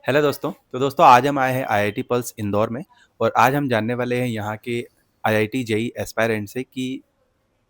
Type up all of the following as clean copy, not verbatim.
Hello दोस्तों। तो दोस्तों आज हम आए हैं आईआईटी पल्स इंदौर में और आज हम जानने वाले हैं यहाँ के आईआईटी जेईई एस्पायरेंट से कि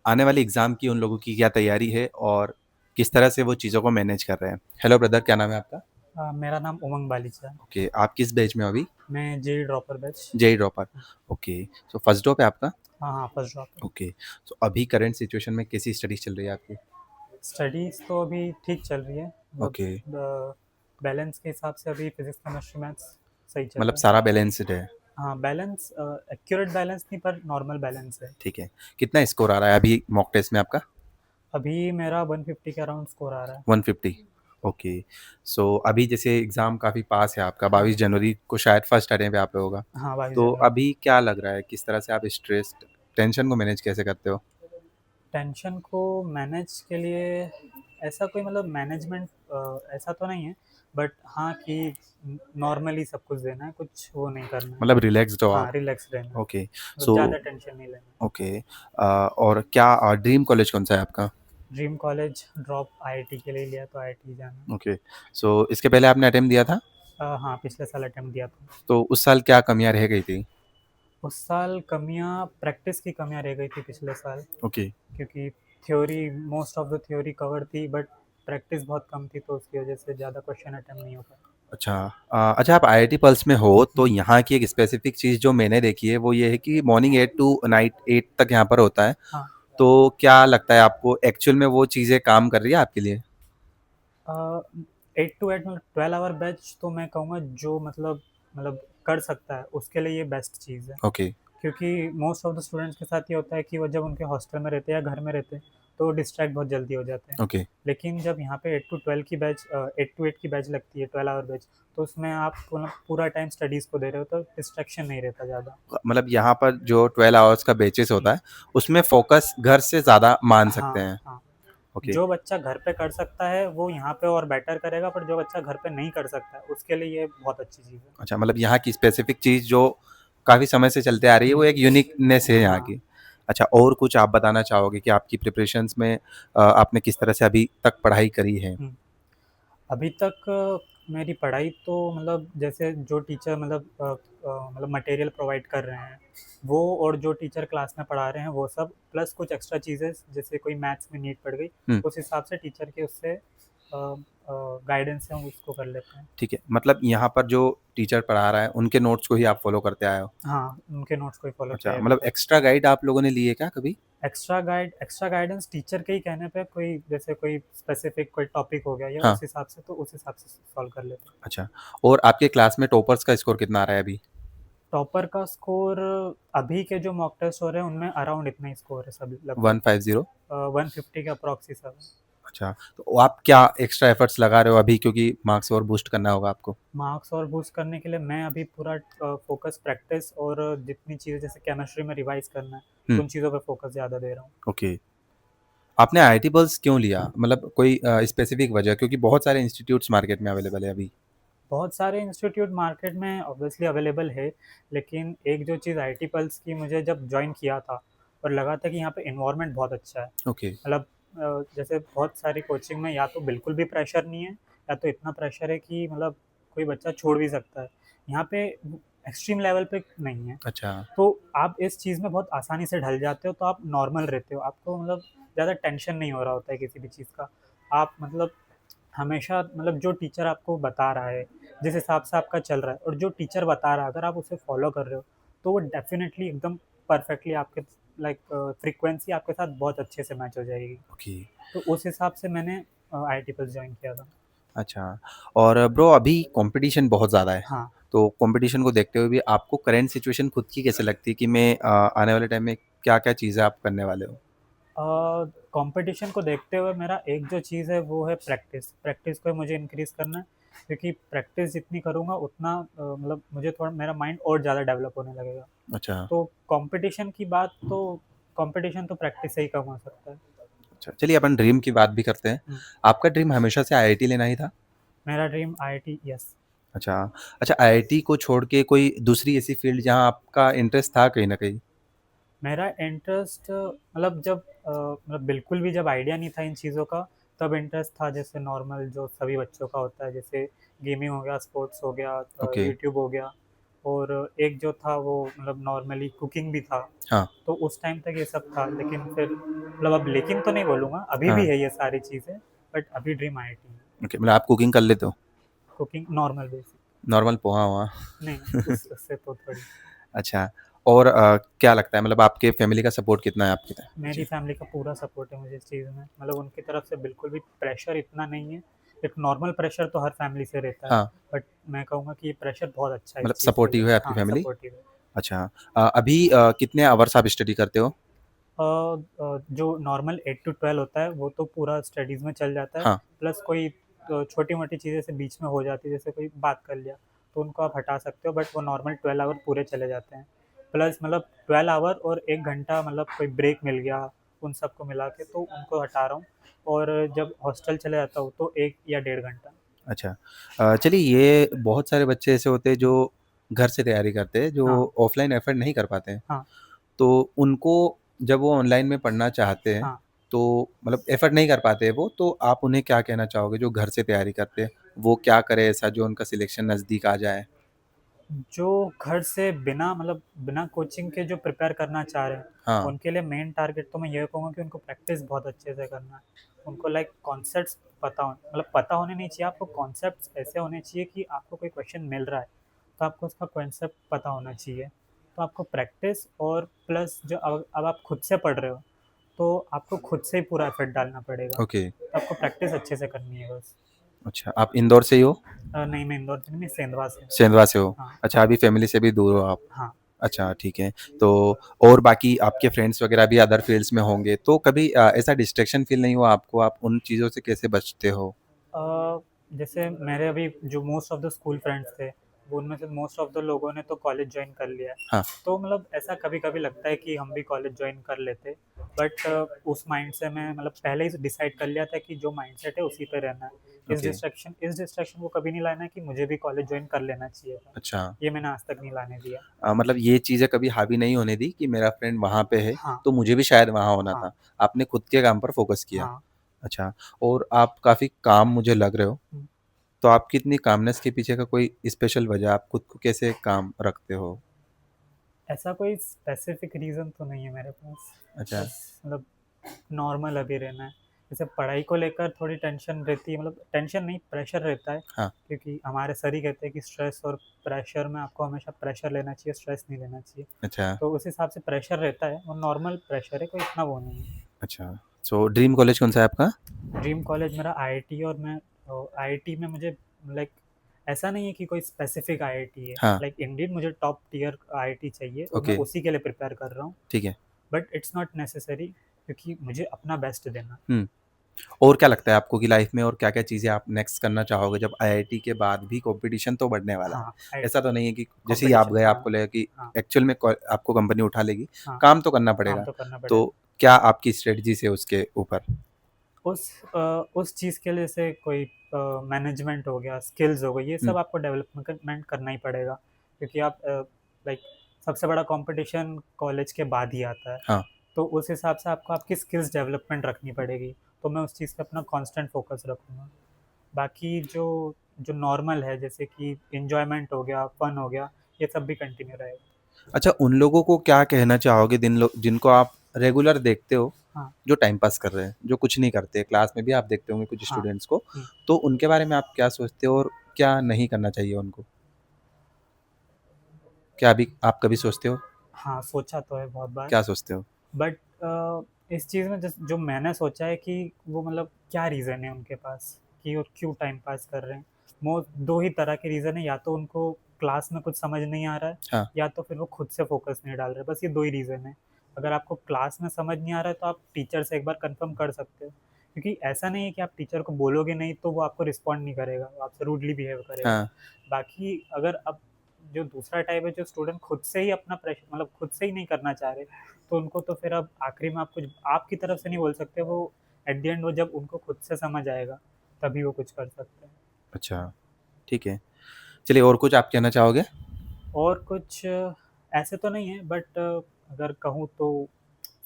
आने वाले एग्ज़ाम की उन लोगों की क्या तैयारी है और किस तरह से वो चीज़ों को मैनेज कर रहे हैं। हेलो ब्रदर, क्या नाम है आपका? मेरा नाम उमंग बालिचा है। ओके, आप किस बैच में हो अभी? मैं JEE dropper batch. JEE dropper. Okay, so first drop है आपका? हाँ, हाँ, फर्स्ट ड्रॉपर। ओके, सो अभी करंट सिचुएशन में कैसी स्टडीज चल रही है आपकी? स्टडीज़ तो अभी ठीक चल रही है, मतलब ओके, बैलेंस के हिसाब से अभी फिज़िक्स, केमिस्ट्री, मैथ्स सही चल मतलब रहा है। सारा बैलेंस्ड है। हाँ, बैलेंस एक्यूरेट बैलेंस नहीं, पर नॉर्मल बैलेंस है। ठीक है, कितना स्कोर आ रहा है अभी मॉक टेस्ट में आपका? अभी मेरा 150 के अराउंड स्कोर आ रहा है। 150। ओके, सो अभी जैसे एग्ज़ाम काफ़ी पास है आपका, हाँ, 22 जनवरी को शायद फर्स्ट अटेम्प्ट पे आप पे होगा। हाँ, 22 तो जनवरी। अभी क्या लग रहा है, किस तरह से आप स्ट्रेस टेंशन को मैनेज कैसे करते हो? टेंशन को मैनेज के लिए ऐसा कोई मतलब मैनेजमेंट ऐसा तो नहीं है, बट हाँ कि नॉर्मली सब कुछ देना है, कुछ वो नहीं करना है। मतलब रिलैक्स्ड हो हाँ, आप? रिलैक्स रहना है, ओके, मतलब सो ज़्यादा टेंशन नहीं लेना है। ओके, और क्या ड्रीम कॉलेज कौन-सा है आपका? ड्रीम कॉलेज ड्रॉप आईआईटी के लिए लिया, तो आईआईटी जाना है। ओके, सो इसके पहले आपने अटेम्प्ट दिया था? हाँ, पिछले साल अटेम्प्ट दिया था। तो उस साल क्या कमियाँ रह गई थी? उस साल कमियाँ, प्रैक्टिस की कमियाँ रह गई थी पिछले साल, ओके, क्योंकि theory, most of the theory cover थी, बट प्रैक्टिस बहुत कम थी, तो उसकी वजह से ज़्यादा क्वेश्चन अटेम्प्ट नहीं हो पाया। अच्छा। अच्छा, आप आईआईटी पल्स में हो तो यहाँ की एक स्पेसिफिक चीज़ जो मैंने देखी है वो ये है कि मॉर्निंग 8 टू नाइट 8 तक यहाँ पर होता है। हाँ, तो क्या लगता है आपको एक्चुअल में वो चीज़ें काम कर रही है आपके लिए? 8 to 8 मतलब 12 आवर बैच, तो मैं कहूँगा जो मतलब कर सकता है उसके लिए ये बेस्ट चीज़ है। ओके, क्योंकि मोस्ट ऑफ द स्टूडेंट्स के साथ ये होता है कि वो जब उनके हॉस्टल में रहते हैं या घर में रहते हैं, तो डिस्ट्रैक्ट बहुत जल्दी हो जाते हैं। ओके। लेकिन जब यहाँ पे 8 to 12 की बैच, 8 to 8 की बैच लगती है, 12 आवर बैच, तो उसमें आप मतलब पूरा टाइम स्टडीज़ को दे रहे हो, तो डिस्ट्रैक्शन नहीं रहता ज़्यादा। मतलब यहाँ पर जो 12 आवर्स का बैचेस होता है, उसमें फ़ोकस घर से ज़्यादा मान सकते हाँ, हैं। हाँ। ओके, जो बच्चा घर पे कर सकता है वो यहाँ पे और बेटर करेगा, पर जो बच्चा घर पे नहीं कर सकता है उसके लिए ये बहुत अच्छी चीज़ है। अच्छा, मतलब यहाँ की स्पेसिफिक चीज़ जो काफ़ी समय से चलते आ रही है, वो एक यूनिकनेस है यहाँ हाँ। की। अच्छा, और कुछ आप बताना चाहोगे कि आपकी प्रिपरेशंस में आपने किस तरह से अभी तक पढ़ाई करी है? हुँ। अभी तक मेरी पढ़ाई तो मतलब जैसे जो टीचर मतलब मटेरियल प्रोवाइड कर रहे हैं, वो और जो टीचर क्लास में पढ़ा रहे हैं वो सब, प्लस कुछ एक्स्ट्रा चीज़ें, जैसे कोई मैथ्स में नीड पड़ गई, हुँ। उस हिसाब से टीचर के उससे गाइडेंस से हम उसको कर लेते हैं। ठीक है, मतलब यहाँ पर जो टीचर पढ़ा रहा है, उनके नोट्स को ही आप फ़ॉलो करते आए हो? हाँ, उनके नोट्स को ही फॉलो किया अच्छा, है अभी मतलब तक। एक्स्ट्रा गाइड आप लोगों ने लिए क्या कभी? एक्स्ट्रा गाइडेंस टीचर के ही कहने पे, कोई जैसे कोई स्पेसिफिक कोई टॉपिक हो गया या हाँ, उस हिसाब से, तो उस हिसाब से सॉल्व कर लेते हैं। अच्छा। और आपके क्लास में टॉपर्स का स्कोर कितना आ रहा है अभी? टॉपर का स्कोर अभी के जो मॉक टेस्ट हो रहे हैं उनमें अराउंड इतना ही स्कोर है सभी लगभग। 150? 150 के अप्रॉक्स ही सब है। अच्छा, तो आप क्या एक्स्ट्रा एफर्ट्स लगा रहे हो अभी, क्योंकि मार्क्स और बूस्ट करना होगा आपको? मार्क्स और बूस्ट करने के लिए मैं अभी पूरा फोकस प्रैक्टिस और जितनी चीज़ें जैसे केमिस्ट्री में रिवाइज करना है, हुँ, उन चीज़ों पे फोकस ज़्यादा दे रहा हूँ। ओके। आपने आईआईटी पल्स क्यों लिया? मतलब कोई स्पेसिफिक वजह, क्योंकि बहुत सारे इंस्टीट्यूट्स मार्केट में अवेलेबल है अभी। बहुत सारे इंस्टीट्यूट मार्केट में ऑब्वियसली अवेलेबल है, लेकिन एक जो चीज़ आईटी पल्स की मुझे जब जॉइन किया था और लगा था कि यहाँ पे एनवायरनमेंट बहुत अच्छा है। ओके, मतलब जैसे बहुत सारी कोचिंग में या तो बिल्कुल भी प्रेशर नहीं है, या तो इतना प्रेशर है कि मतलब कोई बच्चा छोड़ भी सकता है। यहाँ पे एक्सट्रीम लेवल पे नहीं है, अच्छा, तो आप इस चीज़ में बहुत आसानी से ढल जाते हो, तो आप नॉर्मल रहते हो, आपको मतलब ज़्यादा टेंशन नहीं हो रहा होता है किसी भी चीज़ का। आप मतलब हमेशा मतलब जो टीचर आपको बता रहा है, जिस हिसाब से आपका चल रहा है, और जो टीचर बता रहा है अगर आप उसे फॉलो कर रहे हो, तो वो डेफ़िनेटली एकदम परफेक्टली आपके लाइक फ्रीक्वेंसी आपके साथ बहुत अच्छे से मैच हो जाएगी। ओके, तो उस हिसाब से मैंने आईआईटी पल्स जॉइन किया था। अच्छा। और ब्रो अभी कॉम्पिटिशन बहुत ज़्यादा है, हाँ, तो कॉम्पिटिशन को देखते हुए भी आपको करंट सिचुएशन खुद की कैसे लगती है कि मैं आने वाले टाइम में क्या-क्या चीज़ें आप करने वाले हो? कंपटीशन को देखते हुए मेरा एक जो चीज़ है वो है प्रैक्टिस। प्रैक्टिस को मुझे इंक्रीज़ करना है, क्योंकि प्रैक्टिस जितनी करूँगा उतना मतलब मुझे थोड़ा मेरा माइंड और ज़्यादा डेवलप होने लगेगा। अच्छा, तो कंपटीशन की बात तो कंपटीशन तो प्रैक्टिस से ही कम हो सकता है। अच्छा। चलिए अपन ड्रीम की बात भी करते हैं। हुँ, आपका ड्रीम हमेशा से आईआईटी लेना ही था? मेरा ड्रीम आईआईटी, यस। अच्छा, अच्छा, आईआईटी को छोड़ के कोई दूसरी ऐसी फ़ील्ड जहाँ आपका इंटरेस्ट था कहीं न कहीं? मेरा इंटरेस्ट मतलब जब मतलब बिल्कुल भी जब आइडिया नहीं था इन चीज़ों का, तब इंटरेस्ट था जैसे नॉर्मल जो सभी बच्चों का होता है, जैसे गेमिंग हो गया, स्पोर्ट्स हो गया, ओके। यूट्यूब हो गया, और एक जो था वो मतलब नॉर्मली कुकिंग भी था। हाँ, तो उस टाइम तक ये सब था, लेकिन फिर मतलब अब लेकिन तो नहीं बोलूँगा, अभी भी हाँ। है ये सारी चीज़ें, बट अभी ड्रीम आईआईटी है। ओके, मतलब आप कुकिंग कर लेते हो? Cooking normal basic. नॉर्मल पोहा-वोहा? नहीं, उससे तो थोड़ी। अच्छा। और क्या लगता है मतलब आपके फैमिली का सपोर्ट कितना है आपके मेरी पीछे? फैमिली का पूरा सपोर्ट है मुझे इस चीज़ में, मतलब उनकी तरफ से बिल्कुल भी प्रेशर इतना नहीं है। एक नॉर्मल प्रेशर तो हर फैमिली से रहता है, हाँ, बट मैं कहूँगा कि ये प्रेशर बहुत अच्छा है इस मतलब चीज़ के लिए। सपोर्टिव है आपकी हाँ, फैमिली? सपोर्टिव है। अच्छा। अभी कितने आवर्स आप स्टडी करते हो? जो नॉर्मल 8 टू 12 होता है वो तो पूरा स्टडीज़ में चल जाता है, हाँ, प्लस कोई छोटी-मोटी चीज़ें जैसे बीच में हो जाती है, जैसे कोई बात कर लिया, तो उनको आप हटा सकते हो, बट वो नॉर्मल 12 आवर पूरे चले जाते हैं। प्लस मतलब 12 आवर और 1 घंटा मतलब कोई ब्रेक मिल गया, उन सबको मिला के तो उनको हटा रहा हूँ, और जब हॉस्टल चले जाता हूँ तो 1 या डेढ़ घंटा। अच्छा। चलिए ये बहुत सारे बच्चे ऐसे होते हैं जो घर से तैयारी करते हैं, हाँ, जो ऑफ़लाइन एफ़र्ट नहीं कर पाते हैं। हाँ, तो उनको जब वो ऑनलाइन में पढ़ना चाहते हैं, हाँ। तो मतलब एफ़र्ट नहीं कर पाते हैं वो, तो आप उन्हें क्या कहना चाहोगे जो घर से तैयारी करते हैं? वो क्या करें ऐसा जो उनका सिलेक्शन नज़दीक आ जाए? जो घर से बिना मतलब बिना कोचिंग के जो प्रिपेयर करना चाह रहे हैं, हाँ, उनके लिए मेन टारगेट तो मैं ये कहूँगा कि उनको प्रैक्टिस बहुत अच्छे से करना है। उनको लाइक कॉन्सेप्ट्स पता हो, मतलब पता होने नहीं चाहिए, आपको कॉन्सेप्ट्स ऐसे होने चाहिए कि आपको कोई क्वेश्चन मिल रहा है, तो आपको उसका कॉन्सेप्ट पता होना चाहिए। तो आपको प्रैक्टिस और प्लस जो अब आप खुद से पढ़ रहे हो, तो आपको खुद से ही पूरा एफर्ट डालना पड़ेगा। ओके। तो आपको प्रैक्टिस अच्छे से करनी है बस। अच्छा, आप इंदौर से ही हो? नहीं, मैं इंदौर से नहीं, मैं सेंधवा से हूँ। सेंधवा से हो? हाँ, अच्छा, अभी फैमिली से भी दूर हो आप? हाँ। अच्छा, ठीक है। तो और बाकी आपके फ्रेंड्स वगैरह भी अदर फ़ील्ड्स में होंगे, तो कभी ऐसा डिस्ट्रैक्शन फ़ील नहीं हुआ आपको? आप उन चीज़ों से कैसे बचते हो? अ, जैसे मेरे अभी जो most of the school friends थे, वो उनमें से मोस्ट ऑफ द लोगों ने तो कॉलेज जॉइन कर लिया है। हाँ, तो मतलब ऐसा कभी-कभी लगता है कि हम भी कॉलेज जॉइन कर लेते, बट उस माइंड से मैं मतलब पहले ही डिसाइड कर लिया था कि जो माइंडसेट है उसी पे रहना है। ओके। इस डिस्ट्रैक्शन को कभी नहीं लाना है कि मुझे भी कॉलेज जॉइन कर लेना चाहिए था। अच्छा। ये मैंने आज तक नहीं लाने दिया। मतलब ये चीज़ें कभी हावी नहीं होने दी कि मेरा फ्रेंड वहाँ पे है, हाँ, तो मुझे भी शायद वहाँ होना हाँ, था। आपने खुद के काम पर फ़ोकस किया। हाँ। अच्छा, और आप काफ़ी काम मुझे लग रहे हो, हुँ। तो आपकी इतनी कामनेस के पीछे का कोई स्पेशल वजह, आप खुद को कैसे काम रखते हो? ऐसा कोई स्पेसिफिक रीज़न तो नहीं है मेरे पास। अच्छा, बस मतलब नॉर्मल अभी रहना है। जैसे पढ़ाई को लेकर थोड़ी टेंशन रहती है, मतलब टेंशन नहीं, प्रेशर रहता है, हाँ, क्योंकि हमारे सर ही कहते हैं कि स्ट्रेस और प्रेशर में आपको हमेशा प्रेशर लेना चाहिए, स्ट्रेस नहीं लेना चाहिए। अच्छा, तो उस हिसाब से प्रेशर रहता है और नॉर्मल प्रेशर है, कोई इतना वो नहीं है। अच्छा। सो ड्रीम कॉलेज कौन-सा है आपका? ड्रीम कॉलेज मेरा आईआईटी, और मैं आईआईटी में मुझे लाइक ऐसा नहीं है कि कोई स्पेसिफिक आईआईटी है। हाँ, लाइक इंडीड मुझे टॉप टियर आईआईटी चाहिए और मैं ओके, उसी के लिए प्रिपेयर कर रहा हूँ। ठीक है। बट इट्स नॉट नेसेसरी, क्योंकि मुझे अपना बेस्ट देना। हुँ। और क्या लगता है आपको कि लाइफ में और क्या-क्या चीज़ें आप नेक्स्ट करना चाहोगे जब आईआईटी के बाद भी कॉम्पिटिशन तो बढ़ने वाला है? हाँ, आई ऐसा तो नहीं है कि जैसे ही आप कॉम्पिटिशन, गए हाँ, आपको लगा कि हाँ, एक्चुअल में क आपको कंपनी उठा लेगी, हाँ, काम तो करना काम पड़ेगा। तो करना पड़ेगा। तो क्या आपकी स्ट्रेटजीज़ है उसके ऊपर? उस चीज़ के लिए जैसे कोई मैनेजमेंट हो गया, स्किल्स हो गई, ये हुँ, सब आपको डेवलपमेंट करना ही पड़ेगा, क्योंकि आप लाइक सबसे बड़ा कॉम्पिटिशन कॉलेज के बाद ही आता है। हाँ, तो उस हिसाब से आपको आपकी स्किल्स डेवलपमेंट रखनी पड़ेगी। तो मैं उस चीज़ पे अपना कांस्टेंट फ़ोकस रखूँगा। बाकी जो जो नॉर्मल है, जैसे कि एन्जॉयमेंट हो गया, फन हो गया, ये सब भी कंटिन्यू रहेगा। अच्छा उन लोगों को क्या कहना चाहोगे जिनको आप रेगुलर देखते हो, हाँ, जो टाइम पास कर रहे हैं, जो कुछ नहीं करते, क्लास में भी आप देखते होंगे कुछ हाँ। स्टूडेंट्स को, हुँ। तो उनके बारे में आप क्या सोचते हो और क्या नहीं करना चाहिए उनको? क्या अभी आप कभी सोचते हो? हाँ, सोचा तो है बहुत बार। क्या सोचते हो? बट इस चीज़ में जो मैंने सोचा है कि वो मतलब क्या रीज़न है उनके पास कि वो क्यों टाइम पास कर रहे हैं। मो 2 ही तरह के रीज़न है, या तो उनको क्लास में कुछ समझ नहीं आ रहा है, हाँ, या तो फिर वो खुद से फ़ोकस नहीं डाल रहे, बस ये 2 ही रीज़न है। अगर आपको क्लास में समझ नहीं आ रहा है तो आप टीचर से एक बार कन्फर्म कर सकते हो, क्योंकि ऐसा नहीं है कि आप टीचर को बोलोगे नहीं तो वो आपको रिस्पॉन्ड नहीं करेगा, वो आपसे रूडली बिहेव करेगा। हाँ, बाकी अगर अब जो दूसरा टाइप है, जो स्टूडेंट खुद से ही अपना प्रेशर मतलब खुद से ही नहीं करना चाह रहे, तो उनको तो फिर अब आखिरी में आप कुछ आपकी तरफ से नहीं बोल सकते, वो एट द एंड वो जब उनको खुद से समझ आएगा, तभी वो कुछ कर सकते हैं। अच्छा, ठीक है। चलिए और कुछ आप कहना चाहोगे? और कुछ ऐसे तो नहीं है, बट अगर कहूँ तो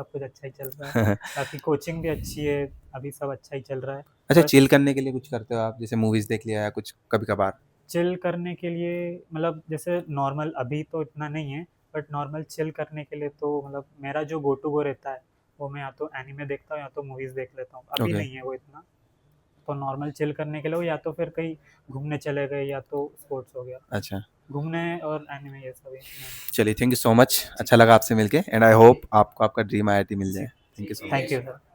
सब कुछ अच्छा ही चल रहा है। बाकी कोचिंग भी अच्छी है, अभी सब अच्छा ही चल रहा है। अच्छा, बस चिल करने के लिए कुछ करते हो आप? जैसे मूवीज़ देख लिया या कुछ कभी-कभार? चिल करने के लिए मतलब जैसे नॉर्मल अभी तो इतना नहीं है, बट नॉर्मल चिल करने के लिए तो मतलब मेरा जो गो टू गो रहता है, वो मैं या तो एनिमे देखता हूँ या तो मूवीज़ देख लेता हूँ। अभी ओके, नहीं है वो इतना। तो नॉर्मल चिल करने के लिए या तो फिर कहीं घूमने चले गए या तो स्पोर्ट्स हो गया। अच्छा। घूमने और एनिमे ये सभी मेन। चलिए, थैंक यू सो मच। जी, अच्छा लगा आपसे मिलके एंड आई जी, होप आपको आपका ड्रीम आईआईटी मिल जी, जाए। Thank you so thank much. You sir.